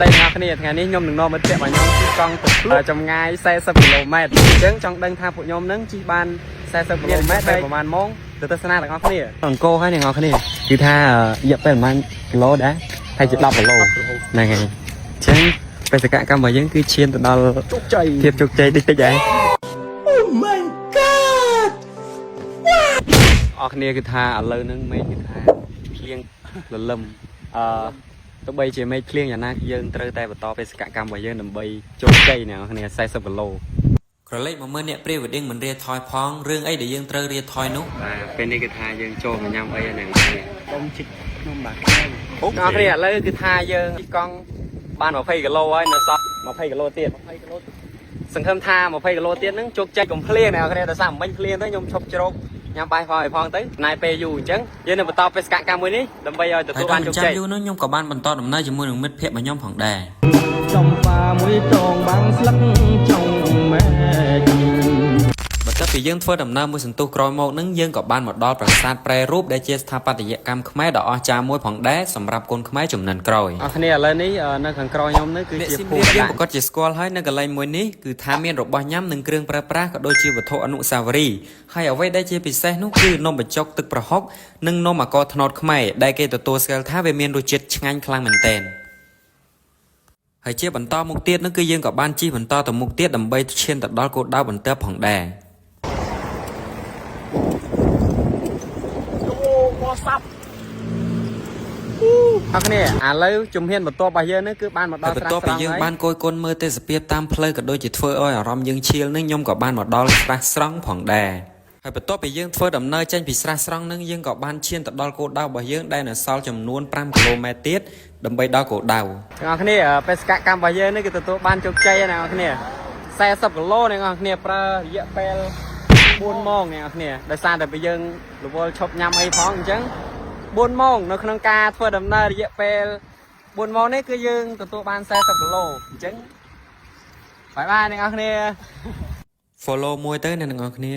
Tây ngọc này ngày ní nhom đừng no mất tiệm mà nhom chỉ con từ trong ngay xe sập km chứng trong đăng tham phụ nhom nâng chỉ ban xe sập km đây của man mong từ tây sana là ngọc này còn cô hay này ngọc này cứ tha dập bên man lô đã thay chụp lọc lô này ngày chứng bây giờ cả cam mà vẫn cứ chiên từ đó thiệp chục chạy đi tới vậy. Oh my god. Ngọc này cứ tha ở lâu nâng mấy cứ tha kiêng lầm tụi bay chỉ mấy clean nhà na dân trời tay và to về cả cam và dân đầm bay chốt cây nè này sai sập lô. ក្រឡេកមកមើលអ្នកព្រាវឌីងមិនរៀថយផងរឿងអីដែលយើងត្រូវរៀថយនោះ ពេលនេះគឺថាយើងចូលមកញ៉ាំអីហ្នឹងដុំជីកក្នុងបាក់អូអ្នកព្រាវឥឡូវគឺថាយើងជីកកង់បាន20គីឡូហើយនៅសល់20គីឡូទៀតសង្ឃឹមថា20គីឡូទៀតហ្នឹងជោគជ័យកុំភ្លៀងអ្នកគ្នាតែសាមិនភ្លៀងទៅខ្ញុំឈប់ជ្រោកញ៉ាំបាយផងទៅណៃពេលយូរអញ្ចឹងយើងនឹងបន្តបេសកកម្មមួយនេះដើម្បីឲ្យទទួលបានជោគជ័យ យូរនោះខ្ញុំក៏បានបន្តដំណើរជាមួយនឹងមិត្តភ័ក្តិរបស់ខ្ញុំផងដែរ ចំប៉ាមួយតងបាំងស្លឹកចុងម៉ែ បន្ទាប់ពីយើងធ្វើដំណើរមួយសន្ទុះក្រោយមកនឹងយើងក៏បានមកដល់ប្រាសាទប្រែរូបដែលជាស្ថាបត្យកម្មខ្មែរដ៏អស្ចារ្យមួយផងដែរសម្រាប់កូនខ្មែរជំនាន់ក្រោយ អ្នកគ្នាឥឡូវនេះនៅខាងក្រោយខ្ញុំនេះគឺជាភូមិយើង ប្រកាសជាស្គាល់ហើយនៅកន្លែងមួយនេះគឺថាមានរបស់ញ៉ាំនិងគ្រឿងប្រើប្រាស់ក៏ដូចជាវត្ថុអនុស្សាវរីយ៍ហើយអ្វីដែលជាពិសេសនោះគឺនំបញ្ចុកទឹកប្រហុកនិងនំអាកោត្នោតខ្មែរដែលគេទទួលស្គាល់ថាវាមានរសជាតិឆ្ងាញ់ខ្លាំងមែនទែន ហើយជាបន្តមុខទៀតនោះគឺយើងក៏បានជិះបន្តទៅមុខទៀតដើម្បីឈានទៅដល់គោលដៅបន្ទាប់ផងដែរ អរគ្នាឥឡូវជំហានបន្ទាប់របស់យើងនេះគឺបានមកដល់ស្រះស្រង់ហើយ បន្ទាប់ពីយើងបានគយគន់មើលទេសភាពតាមផ្លូវក៏ដូចជាធ្វើឲ្យអារម្មណ៍យើងឈៀលនឹងខ្ញុំក៏បានមកដល់ស្រះស្រង់ផងដែរហើយបន្ទាប់ពីយើងធ្វើដំណើរចេញពីស្រះស្រង់នឹងយើងក៏បានឈានទៅដល់គោលដៅរបស់យើងដែលនៅសល់ចំនួន5គីឡូម៉ែត្រទៀតដើម្បីដល់គោលដៅ អ្នកគ្នាបេសកកម្មរបស់យើងនេះគឺទទួលបានជោគជ័យណាអ្នកគ្នា40គីឡូអ្នកគ្នាប្រើរយៈពេល4ម៉ោងអ្នកគ្នាដោយសារតែយើងរវល់ឈប់ញ៉ាំអីផងអញ្ចឹង 4 ម៉ោងនៅក្នុងការធ្វើដំណើររយៈពេល4ម៉ោងនេះគឺយើងទទួលបាន40គីឡូអញ្ចឹងបាយបាយអ្នកគ្នា follow មួយទៅអ្នកទាំងអស់គ្នា